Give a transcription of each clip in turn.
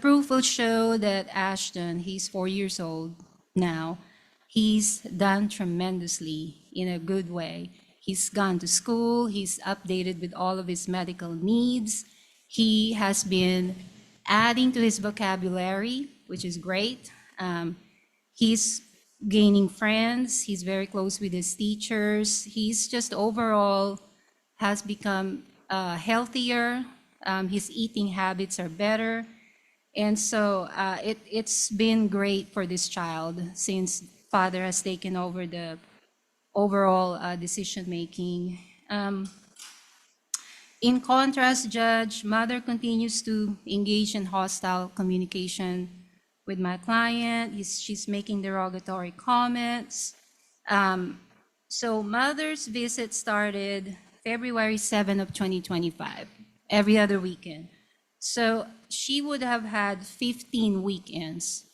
Proof will show that Ashton, he's 4 years old now, he's done tremendously in a good way. He's gone to school, he's updated with all of his medical needs. He has been adding to his vocabulary, which is great. He's gaining friends, he's very close with his teachers. He's just overall has become healthier. His eating habits are better. And so it's been great for this child since father has taken over the overall decision-making. In contrast, Judge, mother continues to engage in hostile communication with my client. She's making derogatory comments. So mother's visit started February 7 of 2025, every other weekend. So she would have had 15 weekends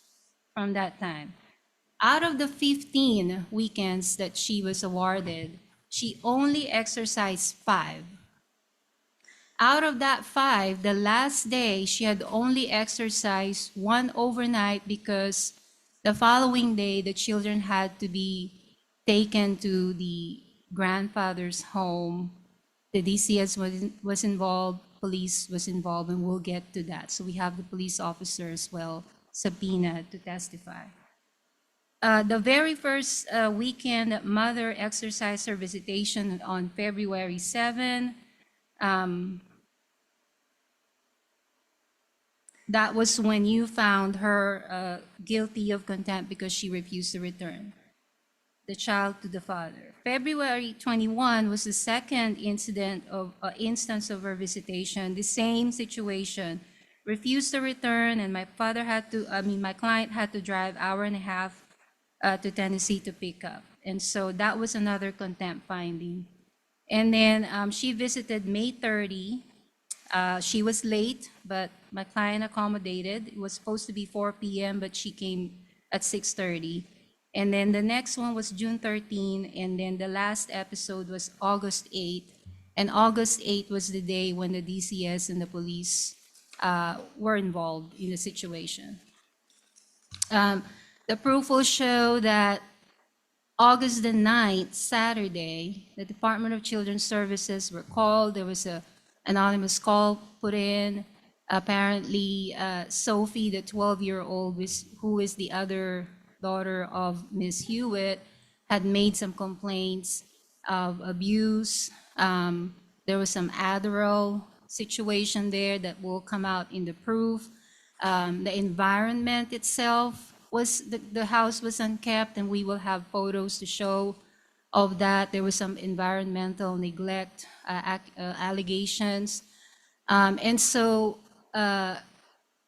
from that time. Out of the 15 weekends that she was awarded, she only exercised 5. Out of that 5, the last day, she had only exercised 1 overnight because the following day, the children had to be taken to the grandfather's home. The DCS was involved, police was involved, and we'll get to that. So we have the police officer as well, subpoenaed to testify. The very first weekend that mother exercised her visitation on February 7, that was when you found her guilty of contempt because she refused to return the child to the father. February 21 was the second instance of her visitation, the same situation, refused to return, and my client had to drive 1.5 hours to Tennessee to pick up. And so that was another contempt finding. And then she visited May 30. She was late, but my client accommodated. It was supposed to be 4 p.m., but she came at 6:30. And then the next one was June 13, and then the last episode was August 8. And August 8 was the day when the DCS and the police were involved in the situation. The proof will show that August the 9th, Saturday, the Department of Children's Services were called. There was an anonymous call put in. Apparently, Sophie, the 12-year-old, who is the other daughter of Ms. Hewitt, had made some complaints of abuse. There was some Adderall situation there that will come out in the proof. The environment itself was, the house was unkept, and we will have photos to show of that. There was some environmental neglect allegations. And so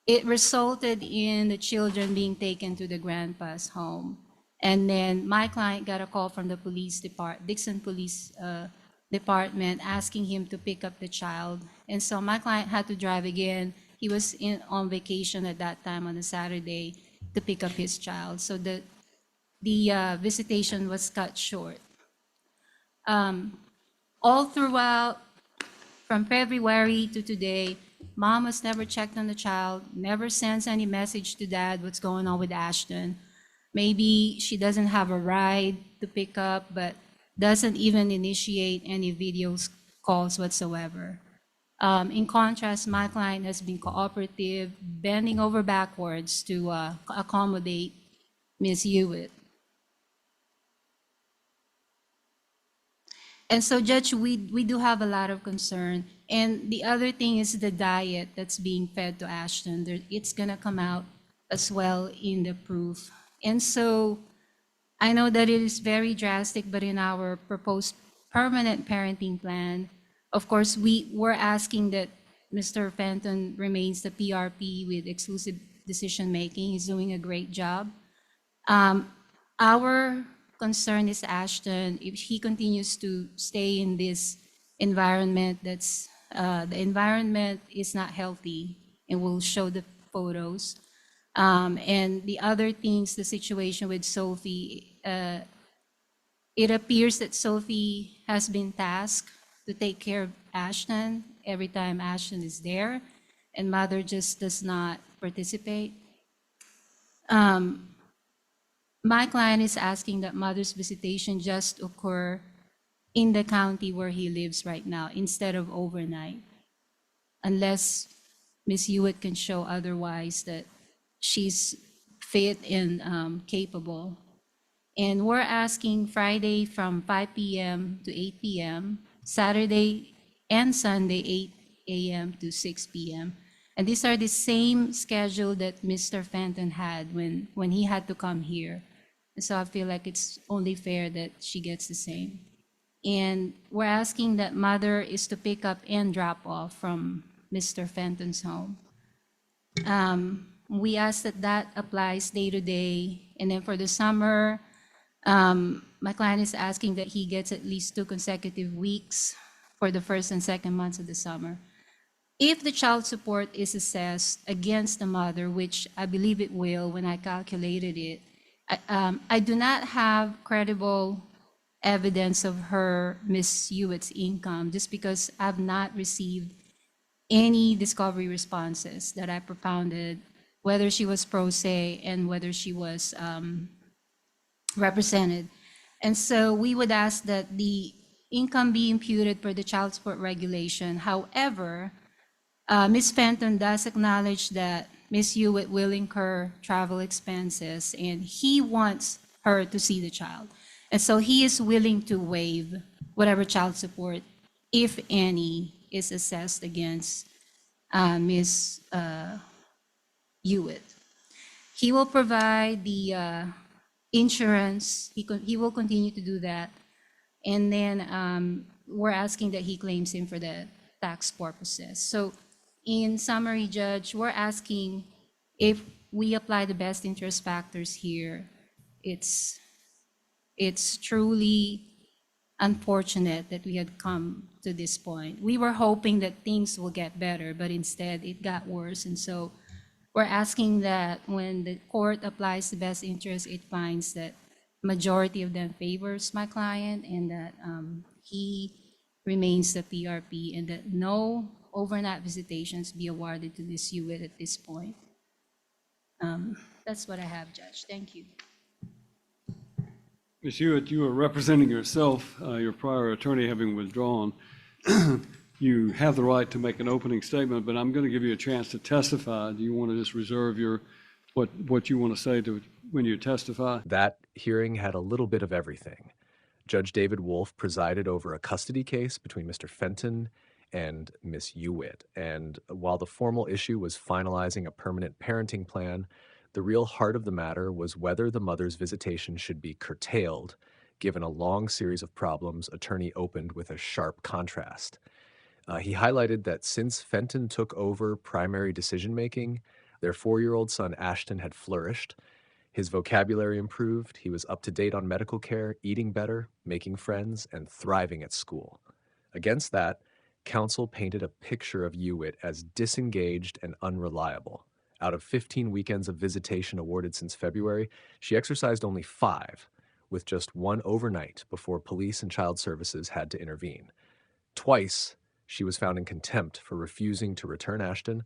it resulted in the children being taken to the grandpa's home. And then my client got a call from the police department, Dixon Police Department, asking him to pick up the child. And so my client had to drive again. He was on vacation at that time on a Saturday to pick up his child. So the visitation was cut short. All throughout, from February to today, mom has never checked on the child, never sends any message to dad what's going on with Ashton. Maybe she doesn't have a ride to pick up, but doesn't even initiate any video calls whatsoever. In contrast, my client has been cooperative, bending over backwards to accommodate Ms. Hewitt. And so, Judge, we do have a lot of concern. And the other thing is the diet that's being fed to Ashton. It's going to come out as well in the proof. And so I know that it is very drastic, but in our proposed permanent parenting plan, of course, we were asking that Mr. Fenton remains the PRP with exclusive decision-making. He's doing a great job. Our concern is Ashton. If he continues to stay in this environment, that's the environment is not healthy, and we'll show the photos. And the other things, the situation with Sophie, it appears that Sophie has been tasked to take care of Ashton every time Ashton is there, and mother just does not participate. My client is asking that mother's visitation just occur in the county where he lives right now instead of overnight, unless Ms. Hewitt can show otherwise that she's fit and capable. And we're asking Friday from 5 p.m. to 8 p.m., Saturday and Sunday 8 a.m. to 6 p.m. And these are the same schedule that Mr. Fenton had when he had to come here. And so I feel like it's only fair that she gets the same. And we're asking that mother is to pick up and drop off from Mr. Fenton's home. We ask that that applies day to day. And then for the summer, my client is asking that he gets at least 2 consecutive weeks for the first and second months of the summer. If the child support is assessed against the mother, which I believe it will when I calculated it, I do not have credible evidence of her, Ms. Hewitt's income, just because I've not received any discovery responses that I propounded, whether she was pro se and whether she was represented. And so we would ask that the income be imputed per the child support regulation. However, Ms. Fenton does acknowledge that Ms. Hewitt will incur travel expenses and he wants her to see the child. And so he is willing to waive whatever child support, if any, is assessed against Ms. Hewitt. He will provide the insurance. He will continue to do that. And then we're asking that he claims him for the tax purposes. So in summary, Judge, we're asking if we apply the best interest factors here, it's truly unfortunate that we had come to this point. We were hoping that things will get better, but instead it got worse. And so we're asking that when the court applies the best interest, it finds that majority of them favors my client and that he remains the PRP and that no overnight visitations be awarded to Ms. Hewitt at this point. That's what I have, Judge. Thank you. Ms. Hewitt, you are representing yourself, your prior attorney having withdrawn. You have the right to make an opening statement, but I'm going to give you a chance to testify. Do you want to just reserve your what you want to say to when you testify? That hearing had a little bit of everything. Judge David Wolfe presided over a custody case between Mr. Fenton and Miss Hewitt. And while the formal issue was finalizing a permanent parenting plan, the real heart of the matter was whether the mother's visitation should be curtailed, given a long series of problems attorney opened with a sharp contrast. He highlighted that since Fenton took over primary decision-making, their 4-year-old son Ashton had flourished. His vocabulary improved, he was up to date on medical care, eating better, making friends, and thriving at school. Against that, counsel painted a picture of Hewitt as disengaged and unreliable. Out of 15 weekends of visitation awarded since February, she exercised only 5, with just 1 overnight before police and child services had to intervene. Twice, she was found in contempt for refusing to return Ashton,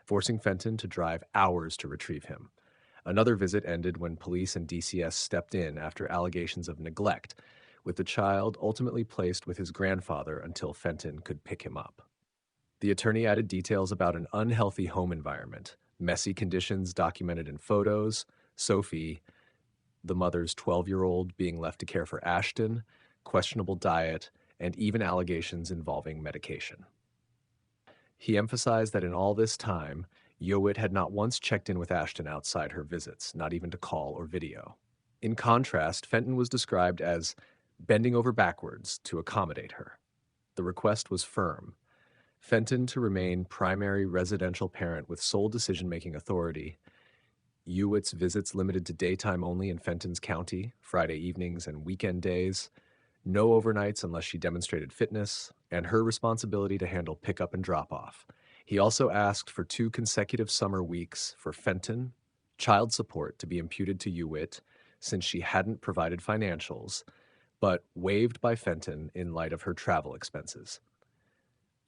forcing Fenton to drive hours to retrieve him. Another visit ended when police and DCS stepped in after allegations of neglect, with the child ultimately placed with his grandfather until Fenton could pick him up. The attorney added details about an unhealthy home environment, messy conditions documented in photos, Sophie, the mother's 12-year-old, being left to care for Ashton, questionable diet, and even allegations involving medication. He emphasized that in all this time, Hewitt had not once checked in with Ashton outside her visits, not even to call or video. In contrast, Fenton was described as bending over backwards to accommodate her. The request was firm. Fenton to remain primary residential parent with sole decision-making authority, Hewitt's visits limited to daytime only in Fenton's county, Friday evenings and weekend days, no overnights unless she demonstrated fitness, and her responsibility to handle pickup and drop-off. He also asked for 2 consecutive summer weeks for Fenton, child support to be imputed to Hewitt since she hadn't provided financials, but waived by Fenton in light of her travel expenses.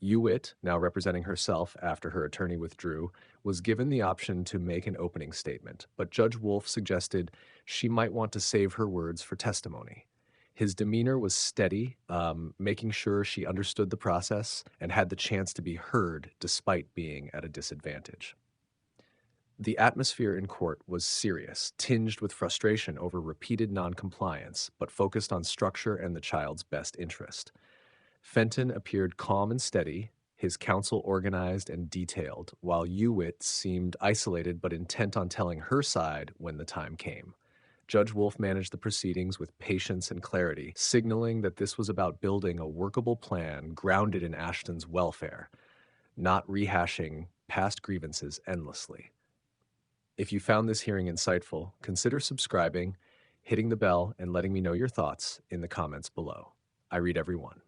Hewitt, now representing herself after her attorney withdrew, was given the option to make an opening statement, but Judge Wolfe suggested she might want to save her words for testimony. His demeanor was steady, making sure she understood the process and had the chance to be heard despite being at a disadvantage. The atmosphere in court was serious, tinged with frustration over repeated noncompliance, but focused on structure and the child's best interest. Fenton appeared calm and steady, his counsel organized and detailed, while Hewitt seemed isolated but intent on telling her side when the time came. Judge Wolfe managed the proceedings with patience and clarity, signaling that this was about building a workable plan grounded in Ashton's welfare, not rehashing past grievances endlessly. If you found this hearing insightful, consider subscribing, hitting the bell, and letting me know your thoughts in the comments below. I read every one.